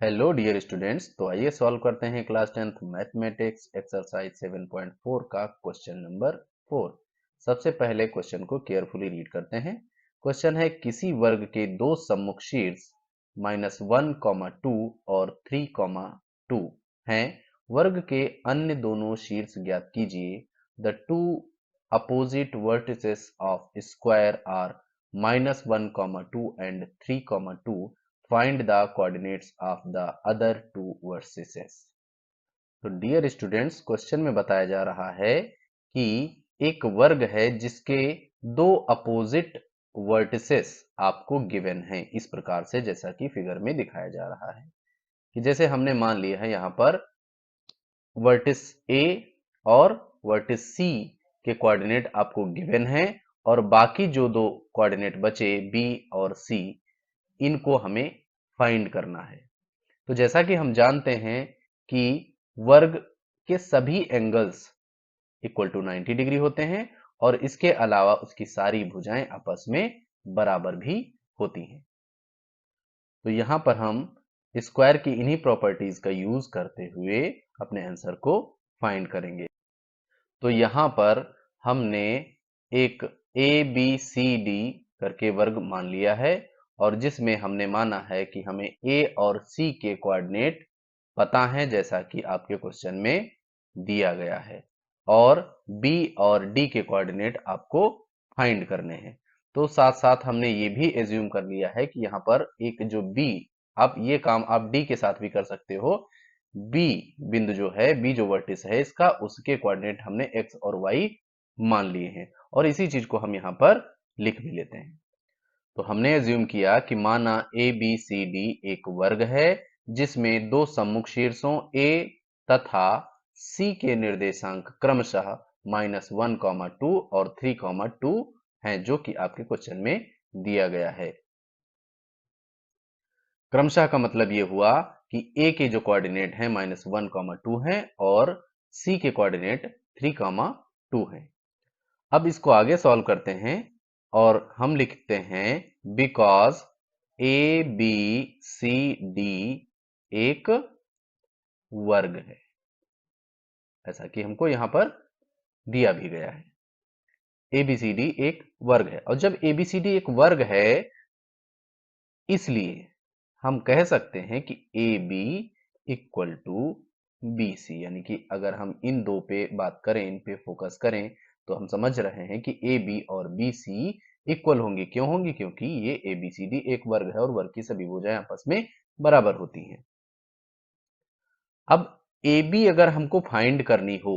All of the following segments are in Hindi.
हेलो डियर स्टूडेंट्स, तो आइए सॉल्व करते हैं क्लास 10th मैथमेटिक्स एक्सरसाइज 7.4 का क्वेश्चन नंबर 4। सबसे पहले क्वेश्चन को केयरफुली रीड करते हैं। क्वेश्चन है किसी वर्ग के दो सम्मुख शीर्ष -1, 2 और 3, 2 हैं। वर्ग के अन्य दोनों शीर्ष ज्ञात कीजिए। The two opposite vertices of square R -1, 2 and 3, 2। Find the coordinates of the other two vertices. तो डियर स्टूडेंट्स, क्वेश्चन में बताया जा रहा है कि एक वर्ग है जिसके दो अपोजिट वर्टिसेस आपको गिवन हैं, इस प्रकार से जैसा कि फिगर में दिखाया जा रहा है कि जैसे हमने मान लिया है यहां पर वर्टिस ए और वर्टिस सी के कोऑर्डिनेट आपको गिवन हैं और बाकी जो दो कोऑर्डिनेट बचे बी और सी, इनको हमें फाइंड करना है। तो जैसा कि हम जानते हैं कि वर्ग के सभी एंगल्स इक्वल टू 90 डिग्री होते हैं और इसके अलावा उसकी सारी भुजाएं आपस में बराबर भी होती हैं। तो यहां पर हम स्क्वायर की इन्हीं प्रॉपर्टीज का यूज करते हुए अपने आंसर को फाइंड करेंगे। तो यहां पर हमने एक ए बी सी डी करके वर्ग मान लिया है और जिसमें हमने माना है कि हमें ए और सी के कोऑर्डिनेट पता है, जैसा कि आपके क्वेश्चन में दिया गया है, और बी और डी के कोऑर्डिनेट आपको फाइंड करने हैं। तो साथ साथ हमने ये भी एज्यूम कर लिया है कि यहाँ पर एक जो बी, आप ये काम आप डी के साथ भी कर सकते हो। बी बिंदु जो है, बी जो वर्टिस है इसका, उसके कोऑर्डिनेट हमने एक्स और वाई मान लिए हैं और इसी चीज को हम यहाँ पर लिख भी लेते हैं। तो हमने एज्यूम किया कि माना ए बी सी डी एक वर्ग है जिसमें दो सम्मुख शीर्षों ए तथा सी के निर्देशांक क्रमशः -1, 2 और 3, 2 हैं, जो कि आपके क्वेश्चन में दिया गया है। क्रमशः का मतलब ये हुआ कि ए के जो कोऑर्डिनेट हैं -1, 2 हैं और सी के कोऑर्डिनेट 3, 2 हैं। अब इसको आगे सॉल्व करते हैं और हम लिखते हैं because A B C D एक वर्ग है, ऐसा कि हमको यहां पर दिया भी गया है। एबीसीडी एक वर्ग है और जब एबीसीडी एक वर्ग है इसलिए हम कह सकते हैं कि A B equal to B C, यानी कि अगर हम इन दो पे बात करें, इन पे फोकस करें, तो हम समझ रहे हैं कि ए बी और बी सी इक्वल होंगी। क्यों होंगी? क्योंकि ये ए बी सी डी एक वर्ग है और वर्ग की सभी भुजाएं आपस में बराबर होती हैं। अब ए बी अगर हमको फाइंड करनी हो,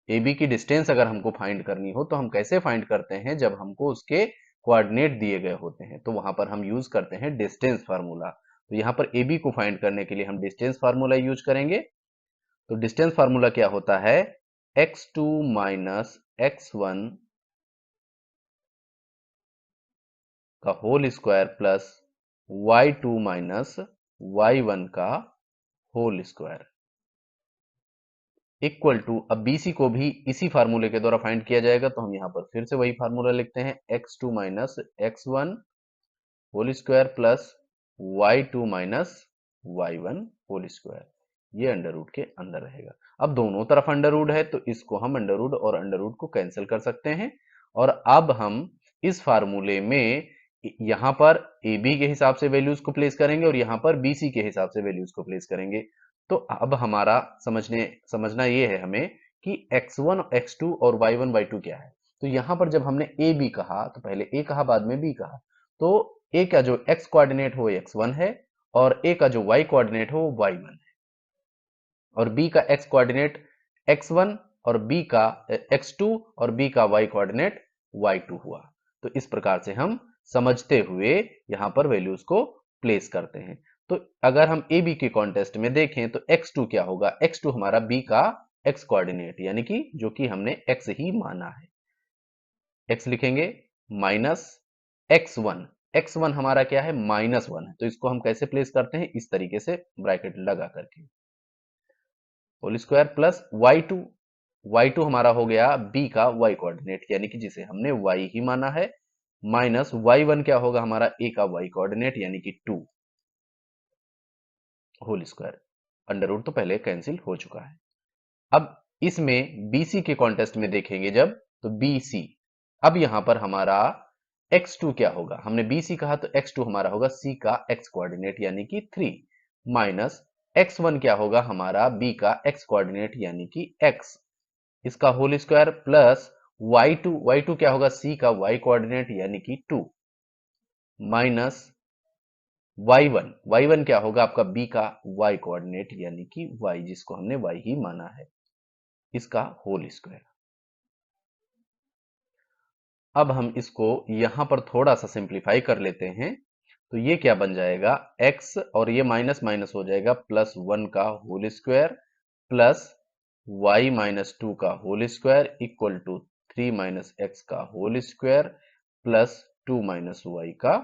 ए बी की डिस्टेंस अगर हमको फाइंड करनी हो, तो हम कैसे फाइंड करते हैं? जब हमको उसके कोऑर्डिनेट दिए गए होते हैं तो वहां पर हम यूज करते हैं डिस्टेंस फार्मूला। तो यहां पर ए बी को फाइंड करने के लिए हम डिस्टेंस फार्मूला यूज करेंगे। तो डिस्टेंस फार्मूला क्या होता है? x2 माइनस x1 का whole square plus y2 minus y1 का होल स्क्वायर इक्वल टू, अब BC को भी इसी फार्मूले के द्वारा फाइंड किया जाएगा, तो हम यहां पर फिर से वही फार्मूला लिखते हैं x2 minus x1 whole square plus y2 minus y1 whole square. ये अंडर रूट के अंदर रहेगा। अब दोनों तरफ अंडर रूट है तो इसको हम अंडर रूट और अंडर रूट को कैंसिल कर सकते हैं और अब हम इस फार्मूले में यहां पर ए बी के हिसाब से वैल्यूज को प्लेस करेंगे और यहां पर बी सी के हिसाब से वैल्यूज को प्लेस करेंगे। तो अब हमारा समझना ये है हमें कि x1 x2 और y1 y2 क्या है। तो यहां पर जब हमने ए बी कहा तो पहले ए कहा बाद में बी कहा, तो ए का जो x कोऑर्डिनेट हो x1 है और ए का जो y कोऑर्डिनेट हो वो y1 है और b का x कोऑर्डिनेट x1 और b का x2 और b का y कोऑर्डिनेट y2 हुआ। तो इस प्रकार से हम समझते हुए यहां पर वैल्यूज को प्लेस करते हैं। तो अगर हम ए बी के कॉन्टेस्ट में देखें तो x2 क्या होगा? x2 हमारा b का x कोऑर्डिनेट, यानी कि जो कि हमने x ही माना है, x लिखेंगे माइनस x1। x1 हमारा क्या है? -1 है। तो इसको हम कैसे प्लेस करते हैं? इस तरीके से ब्रैकेट लगा करके whole square plus y2। y2 हमारा हो गया b का y कोऑर्डिनेट, यानी कि जिसे हमने y ही माना है, माइनस y1 क्या होगा? हमारा a का y कोऑर्डिनेट यानी कि 2। Whole square. अंडर रूट तो पहले कैंसिल हो चुका है। अब इसमें BC के कॉन्टेस्ट में देखेंगे जब, तो BC, अब यहां पर हमारा x2 क्या होगा, हमने BC कहा तो x2 हमारा होगा C का x कोऑर्डिनेट यानी कि 3 माइनस x1 क्या होगा हमारा B का x कोऑर्डिनेट यानी कि x, इसका होल स्क्वायर प्लस y2 क्या होगा C का y कोऑर्डिनेट यानी कि 2 माइनस y1 क्या होगा आपका B का y कोऑर्डिनेट यानी कि y, जिसको हमने y ही माना है, इसका होल स्क्वायर। अब हम इसको यहां पर थोड़ा सा सिंप्लीफाई कर लेते हैं, तो ये क्या बन जाएगा x और ये माइनस माइनस हो जाएगा +1 का whole square plus y minus 2 का whole square equal to 3 minus x का whole square plus 2 minus y का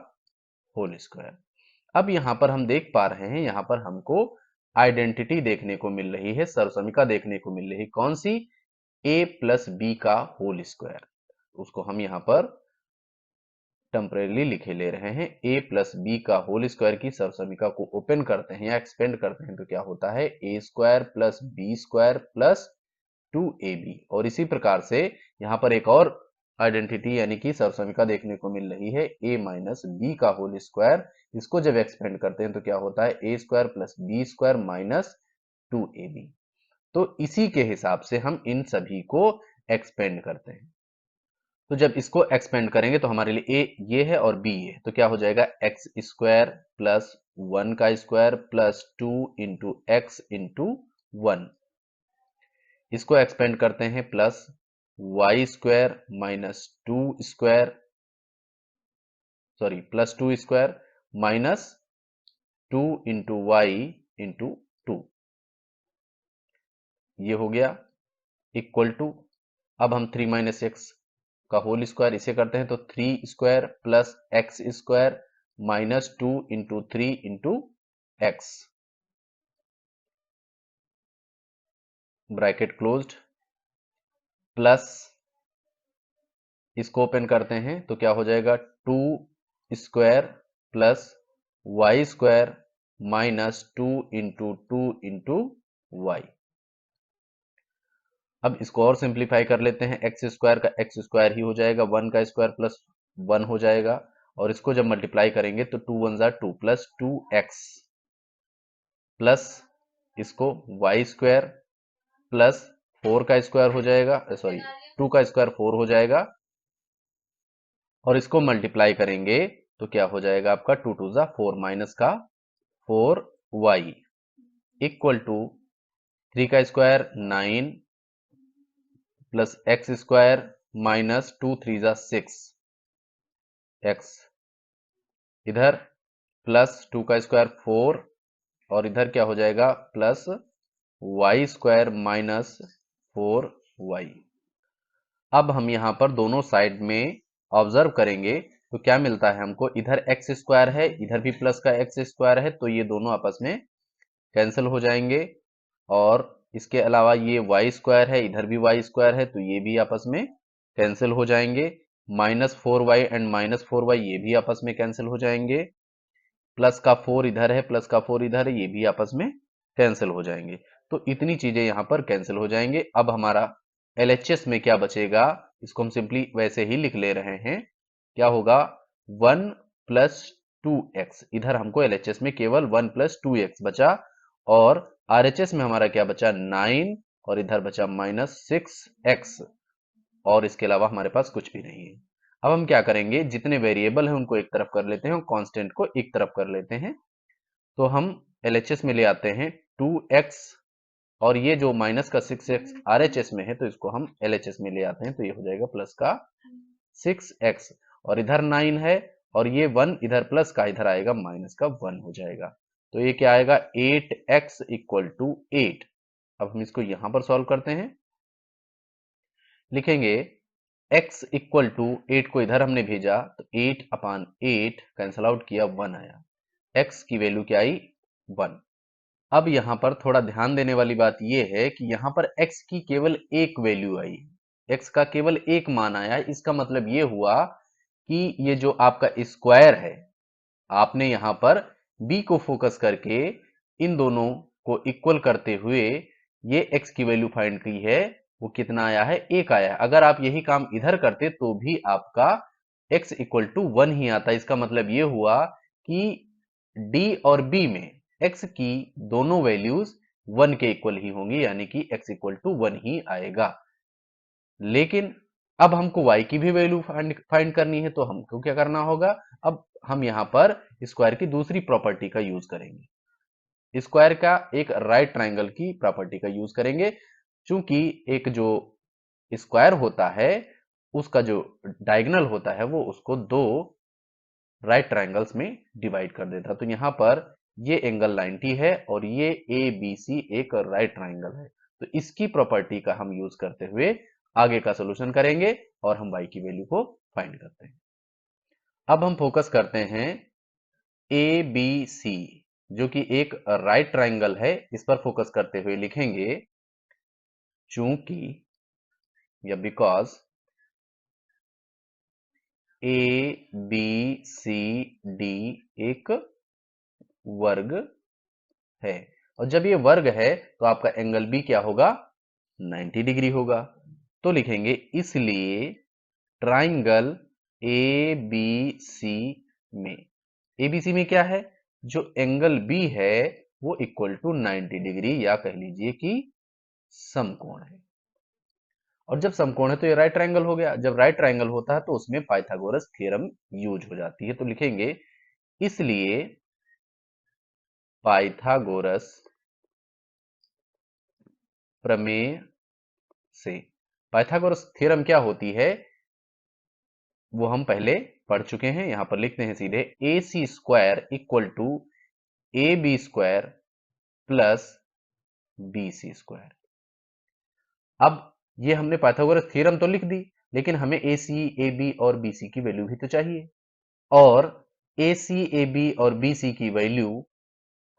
होल स्क्वायर। अब यहां पर हम देख पा रहे हैं, यहां पर हमको आइडेंटिटी देखने को मिल रही है, सर्वसमीका देखने को मिल रही है, कौन सी, a प्लस बी का होल स्क्वायर। उसको हम यहां पर टेम्परेली लिखे ले रहे हैं, a प्लस बी का होल स्क्वायर की सर्वसमीका को ओपन करते हैं या एक्सपेंड करते हैं तो क्या होता है a square plus B square plus 2ab। और इसी प्रकार से यहां पर एक और आइडेंटिटी यानी कि सर्वसमीका देखने को मिल रही है, a माइनस बी का होल स्क्वायर, इसको जब एक्सपेंड करते हैं तो क्या होता है a square plus B square minus 2ab। तो इसी के हिसाब से हम इन सभी को एक्सपेंड करते हैं। तो जब इसको एक्सपेंड करेंगे तो हमारे लिए ए ये है और बी ये, तो क्या हो जाएगा एक्स स्क्वायर प्लस 1 का square plus 2 into X into 1, इसको एक्सपेंड करते हैं plus Y square minus 2 square, sorry plus 2 square minus 2 into Y into 2, ये हो गया इक्वल टू, अब हम 3 माइनस एक्स का होल स्क्वायर इसे करते हैं तो 3 square plus X square minus 2 into 3 into X, bracket closed, plus इसको ओपन करते हैं तो क्या हो जाएगा 2 square plus Y square minus 2 into Y. अब इसको और सिंप्लीफाई कर लेते हैं, एक्स स्क्वायर का एक्स स्क्वायर ही हो जाएगा, 1 का स्क्वायर प्लस 1 हो जाएगा, और इसको जब मल्टीप्लाई करेंगे तो 2 1 2 प्लस 2x प्लस इसको वाई स्क्वायर प्लस 4 का स्क्वायर हो जाएगा, सॉरी 2 का स्क्वायर 4 हो जाएगा, और इसको मल्टीप्लाई करेंगे तो क्या हो जाएगा आपका 2 2 4 माइनस का 4y इक्वल टू 3 का square 9 plus X square minus 2 3 6 x, इधर प्लस 2 का स्क्वायर 4 और इधर क्या हो जाएगा plus Y square minus 4y। अब हम यहां पर दोनों साइड में ऑब्जर्व करेंगे तो क्या मिलता है हमको, इधर एक्स स्क्वायर है इधर भी प्लस का एक्स स्क्वायर है, तो ये दोनों आपस में कैंसिल हो जाएंगे, और इसके अलावा ये वाई स्क्वायर है इधर भी वाई स्क्वायर है तो ये भी आपस में कैंसिल हो जाएंगे, -4y एंड -4y ये भी आपस में कैंसिल हो जाएंगे, प्लस का 4 इधर है प्लस का 4 इधर है ये भी आपस में कैंसिल हो जाएंगे। तो इतनी चीजें यहां पर कैंसिल हो जाएंगे। अब हमारा LHS में क्या बचेगा, इसको हम सिंपली वैसे ही लिख ले रहे हैं, क्या होगा 1 प्लस 2x, इधर हमको LHS में केवल 1 प्लस 2x बचा, और RHS में हमारा क्या बचा 9 और इधर बचा -6x, और इसके अलावा हमारे पास कुछ भी नहीं है। अब हम क्या करेंगे, जितने वेरिएबल हैं उनको एक तरफ कर लेते हैं और कांस्टेंट को एक तरफ कर लेते हैं, तो हम LHS में ले आते हैं 2x, और ये जो माइनस का 6x RHS में है तो इसको हम LHS में ले आते हैं, तो ये हो जाएगा प्लस का 6x, और इधर 9 है और ये 1 इधर प्लस का इधर आएगा माइनस का 1 हो जाएगा, तो ये क्या आएगा 8x इक्वल टू 8। अब हम इसको यहां पर सॉल्व करते हैं, लिखेंगे x इक्वल टू 8 को इधर हमने भेजा तो 8/8 कैंसल आउट किया 1 आया, x की वैल्यू क्या आई 1। अब यहां पर थोड़ा ध्यान देने वाली बात यह है कि यहां पर x की केवल एक वैल्यू आई, x का केवल एक मान आया, इसका मतलब यह हुआ कि ये जो आपका स्क्वायर है, आपने यहां पर b को फोकस करके इन दोनों को इक्वल करते हुए ये x की वैल्यू फाइंड की है, वो कितना आया है, 1 आया है। अगर आप यही काम इधर करते तो भी आपका x इक्वल टू 1 ही आता। इसका मतलब ये हुआ कि d और b में x की दोनों वैल्यूज 1 के इक्वल ही होंगी, यानी कि x इक्वल टू 1 ही आएगा। लेकिन अब हमको y की भी वैल्यू फाइंड करनी है, तो हमको क्या करना होगा, अब हम यहां पर स्क्वायर की दूसरी प्रॉपर्टी का यूज करेंगे। स्क्वायर का एक राइट ट्रायंगल की प्रॉपर्टी का यूज करेंगे। चूंकि एक जो स्क्वायर होता है उसका जो डायगोनल होता है वो उसको दो राइट ट्रायंगल्स में डिवाइड कर देता है। तो यहां पर ये एंगल 90 है और ये ए बी सी एक राइट ट्रायंगल है। तो इसकी प्रॉपर्टी का हम यूज करते हुए आगे का सोल्यूशन करेंगे और हम y की वैल्यू को फाइंड करते हैं। अब हम फोकस करते हैं ए बी सी, जो कि एक राइट ट्रायंगल है, इस पर फोकस करते हुए लिखेंगे चूंकि या because A B C D एक वर्ग है, और जब ये वर्ग है तो आपका एंगल बी क्या होगा, 90 डिग्री होगा। तो लिखेंगे इसलिए ट्राइंगल ए बी सी में, ए बी सी में क्या है, जो एंगल बी है वो इक्वल टू 90 डिग्री, या कह लीजिए कि समकोण है। और जब समकोण है तो ये राइट ट्रायंगल हो गया। जब राइट ट्रायंगल होता है तो उसमें पाइथागोरस थ्योरम यूज हो जाती है। तो लिखेंगे इसलिए पाइथागोरस प्रमेय से, पाइथागोरस थ्योरम क्या होती है वो हम पहले पढ़ चुके हैं। यहां पर लिखते हैं सीधे, A C square equal to A B square plus B C square. अब ये हमने पाइथागोरस थ्योरम तो लिख दी, लेकिन हमें ए सी ए बी और बी सी की वैल्यू भी तो चाहिए। और ए सी ए बी और बी सी की वैल्यू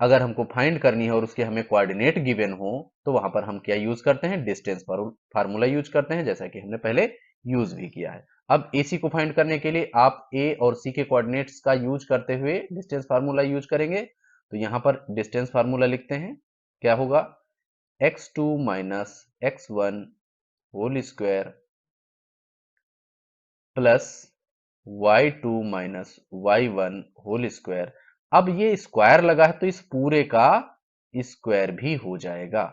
अगर हमको फाइंड करनी है और उसके हमें कोऑर्डिनेट गिवन हो, तो वहां पर हम क्या यूज करते हैं, डिस्टेंस फार्मूला यूज करते हैं, जैसा कि हमने पहले यूज भी किया है। अब AC को फाइंड करने के लिए आप A और C के कोऑर्डिनेट्स का यूज करते हुए डिस्टेंस फार्मूला यूज करेंगे। तो यहां पर डिस्टेंस फार्मूला लिखते हैं, क्या होगा, x2 minus x1 whole square plus y2 minus y1 whole square. अब ये स्क्वायर लगा है तो इस पूरे का स्क्वायर भी हो जाएगा,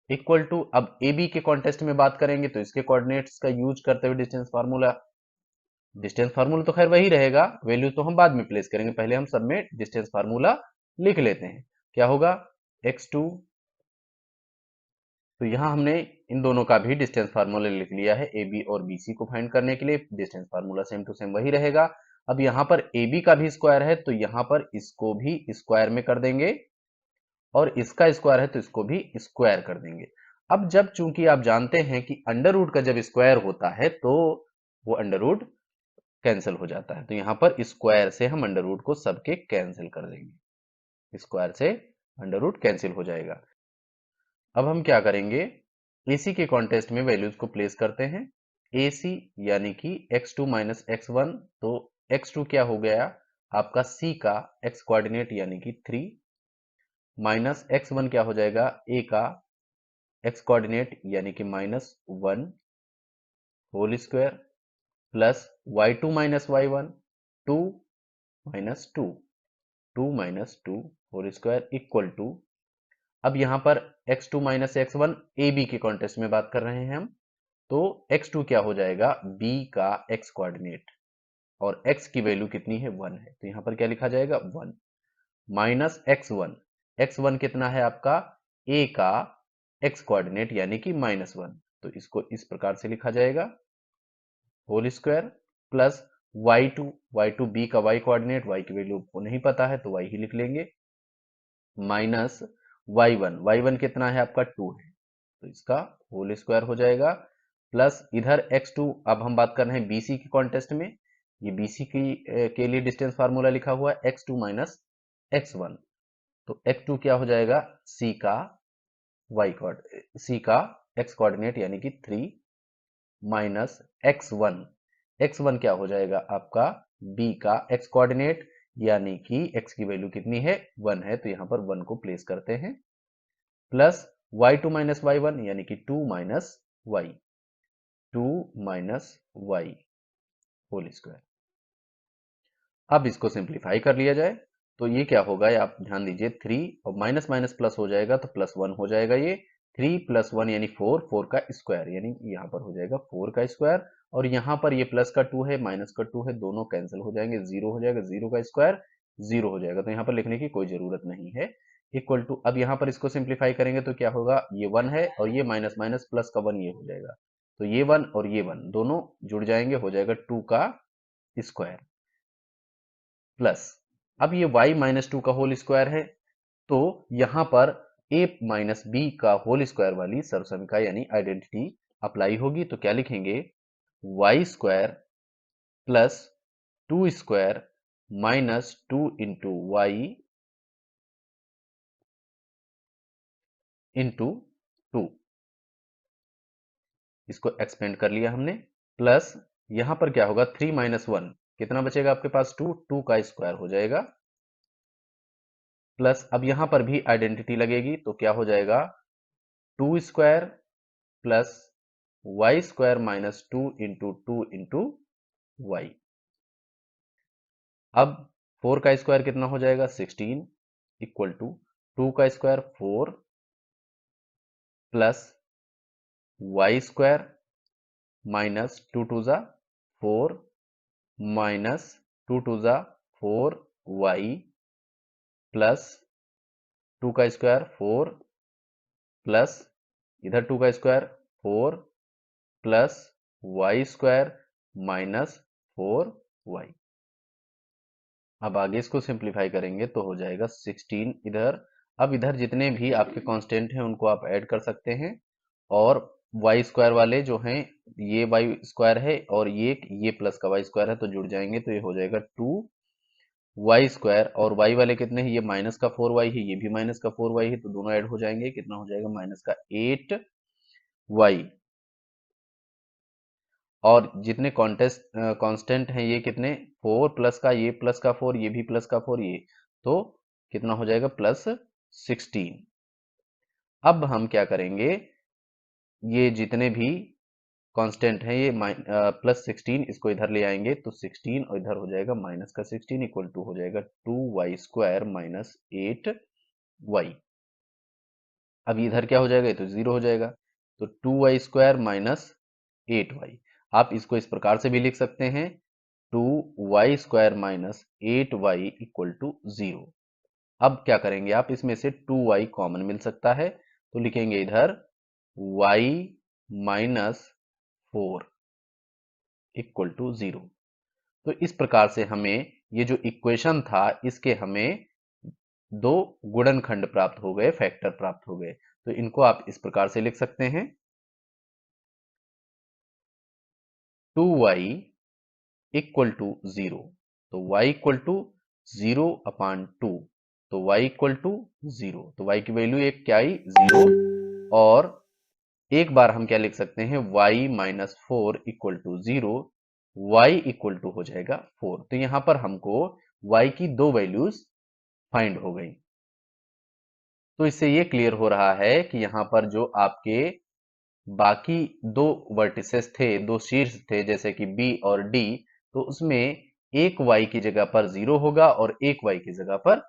इक्वल टू, अब ए बी के कॉन्टेस्ट में बात करेंगे तो इसके कोऑर्डिनेट्स का यूज करते हुए डिस्टेंस फार्मूला तो खैर वही रहेगा, वैल्यू तो हम बाद में प्लेस करेंगे, पहले हम सब में डिस्टेंस फार्मूला लिख लेते हैं। क्या होगा, x2, तो यहां हमने इन दोनों का भी डिस्टेंस फार्मूला लिख लिया है। ए बी और बी सी को फाइंड करने के लिए distance formula same to same वही रहेगा। अब यहां पर ए बी का भी स्क्वायर है तो यहां पर इसको भी स्क्वायर में कर देंगे, और इसका स्क्वायर है तो इसको भी स्क्वायर कर देंगे। अब जब चूंकि आप जानते हैं कि अंडर रूट का जब स्क्वायर होता है तो वो अंडर रूट कैंसिल हो जाता है, तो यहां पर स्क्वायर से हम अंडर रूट को सबके कैंसिल कर देंगे, स्क्वायर से अंडर रूट कैंसिल हो जाएगा। अब हम क्या करेंगे, AC के कॉन्टेस्ट में वैल्यूज को प्लेस करते हैं। AC यानी कि x2 माइनस x1, तो x2 क्या हो गया आपका C का x कोऑर्डिनेट यानी कि 3, माइनस x1 क्या हो जाएगा A का x कोऑर्डिनेट यानी कि -1 whole square plus y2 minus y1 2 minus 2 2 minus 2 whole square equal to, अब यहां पर x2 minus x1 A B के कॉन्टेस्ट में बात कर रहे हैं हम, तो x2 क्या हो जाएगा b का x कोऑर्डिनेट, और x की वैल्यू कितनी है 1 है, तो यहां पर क्या लिखा जाएगा 1 माइनस x1, x1 कितना है आपका a का x कोऑर्डिनेट यानी कि -1, तो इसको इस प्रकार से लिखा जाएगा whole square plus y2 b का y कोऑर्डिनेट, y की वैल्यू को नहीं पता है तो y ही लिख लेंगे, माइनस y1 कितना है आपका 2 है, तो इसका होल स्क्वायर हो जाएगा, प्लस इधर x2, अब हम बात कर रहे हैं BC के कॉन्टेस्ट में, ये BC के लिए डिस्टेंस फार्मूला लिखा हुआ है x2 माइनस x1, तो x2 क्या हो जाएगा C का x कोऑर्डिनेट यानी कि 3 माइनस x1 क्या हो जाएगा आपका B का x कोऑर्डिनेट यानी कि x की वैल्यू कितनी है 1 है, तो यहां पर 1 को प्लेस करते हैं, प्लस y2 माइनस y1 यानी कि 2 minus y, 2 minus y whole square. अब इसको सिंप्लीफाई कर लिया जाए तो ये क्या होगा, ये आप ध्यान दीजिए, 3 और माइनस माइनस प्लस हो जाएगा तो प्लस 1 हो जाएगा, ये 3 प्लस 1 यानी 4, 4 का स्क्वायर यानी यहाँ पर हो जाएगा 4 का स्क्वायर, और यहाँ पर ये प्लस का 2 है माइनस का 2 है, दोनों कैंसिल हो जाएंगे, 0 हो जाएगा, 0 का स्क्वायर 0 हो जाएगा, तो यहाँ पर लिखने की कोई जरूरत नहीं है। इक्वल टू, अब यहाँ पर इसको सिंप्लीफाई करेंगे तो क्या होगा, ये 1 है और ये माइनस माइनस प्लस का 1 ये हो जाएगा, तो ये 1 और ये 1 दोनों जुड़ जाएंगे, हो जाएगा 2 का स्क्वायर, प्लस अब ये y माइनस 2 का होल स्क्वायर है, तो यहां पर a माइनस बी का होल स्क्वायर वाली सर्वसमीका यानी आइडेंटिटी अप्लाई होगी, तो क्या लिखेंगे, y square plus 2 square minus 2 into Y into 2, इसको एक्सपेंड कर लिया हमने, प्लस यहां पर क्या होगा, 3 माइनस 1 कितना बचेगा आपके पास, 2, 2 का स्क्वायर हो जाएगा, प्लस अब यहां पर भी आइडेंटिटी लगेगी तो क्या हो जाएगा, 2 square plus Y square minus 2 into 2 into Y. अब 4 का स्क्वायर कितना हो जाएगा, 16 इक्वल टू 2 का square 4 plus Y square minus 2 टू ज़ा 4 माइनस 2 टू ज़ा 4 वाई प्लस 2 का स्क्वायर 4 प्लस इधर 2 का square 4 plus Y square minus 4 Y. अब आगे इसको सिंप्लीफाई करेंगे तो हो जाएगा 16 इधर, अब इधर जितने भी आपके कांस्टेंट हैं उनको आप ऐड कर सकते हैं, और वाई स्क्वायर वाले जो हैं, ये वाई स्क्वायर है और ये प्लस का वाई स्क्वायर है तो जुड़ जाएंगे, तो ये हो जाएगा 2 वाई स्क्वायर, और वाई वाले कितने हैं, ये माइनस का 4 वाई है, ये भी माइनस का 4 वाई है, तो दोनों ऐड हो जाएंगे, कितना हो जाएगा, माइनस का 8 वाई, और जितने कांस्टेंट हैं ये कितने, 4 प्लस का ये प्लस का 4, ये भी प्लस का 4, ये तो कितना हो जाएगा, प्लस 16। अब हम क्या करेंगे, ये जितने भी कांस्टेंट हैं ये प्लस 16 इसको इधर ले आएंगे, तो 16 और इधर हो जाएगा माइनस का 16 इक्वल टू हो जाएगा 2 वाई स्क्वायर माइनस 8 वाई। अब इधर क्या हो जाएगा, ये तो जीरो हो जाएगा, तो 2 वाई स्क्वायर माइनस 8 वाई। आप इसको इस प्रकार से भी लिख सकते हैं, 2 Y square minus 8 Y equal to 0। अब क्या करेंगे आप, इसमें से 2 वाई कॉमन मिल सकता है, तो लिखेंगे इधर y माइनस 4 इक्वल टू 0। तो इस प्रकार से हमें ये जो इक्वेशन था इसके हमें दो गुणनखंड प्राप्त हो गए, फैक्टर प्राप्त हो गए, तो इनको आप इस प्रकार से लिख सकते हैं, 2y इक्वल टू 0, तो y इक्वल टू 0 अपान 2, तो y इक्वल टू 0, तो y की वैल्यू एक क्या आई, 0, और एक बार हम क्या लिख सकते हैं, y minus 4 equal to 0, y equal to हो जाएगा 4, तो यहां पर हमको y की दो वैल्यूज फाइंड हो गई। तो इससे ये क्लियर हो रहा है कि यहां पर जो आपके बाकी दो वर्टिसेस थे, दो शीर्ष थे जैसे कि B और D, तो उसमें एक y की जगह पर 0 होगा और एक y की जगह पर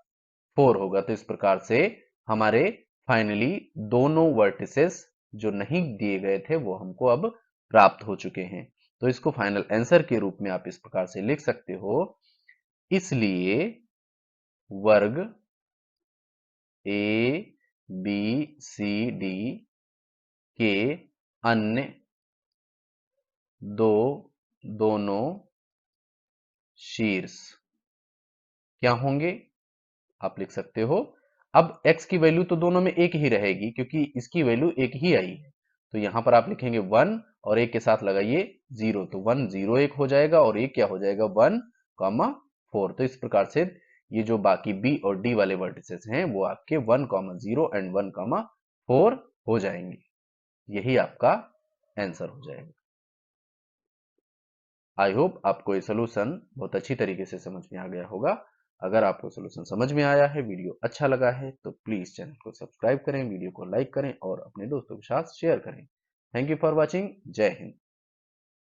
4 होगा, तो इस प्रकार से हमारे फाइनली दोनों वर्टिसेस जो नहीं दिए गए थे वो हमको अब प्राप्त हो चुके हैं, तो इसको फाइनल आंसर के रूप में आप इस प्रकार से लिख सकते हो, इसलिए वर्ग ए बी सी डी के अन्य दो दोनों शीर्ष क्या होंगे, आप लिख सकते हो। अब x की वैल्यू तो दोनों में एक ही रहेगी क्योंकि इसकी वैल्यू एक ही आई है, तो यहां पर आप लिखेंगे 1 और एक के साथ लगाइए 0, तो 1 0 एक हो जाएगा और एक क्या हो जाएगा 1 कॉमा 4, तो इस प्रकार से ये जो बाकी b और d वाले वर्टिसेस हैं वो आपके 1 कॉमा 0 एंड 1 कॉमा 4 हो जाएंगे, यही आपका आंसर हो जाएगा। आई होप आपको ये सोल्यूशन बहुत अच्छी तरीके से समझ में आ गया होगा। अगर आपको सॉल्यूशन समझ में आया है, वीडियो अच्छा लगा है, तो प्लीज़ चैनल को सब्सक्राइब करें, वीडियो को लाइक करें और अपने दोस्तों के साथ शेयर करें। Thank you for watching. जय हिंद।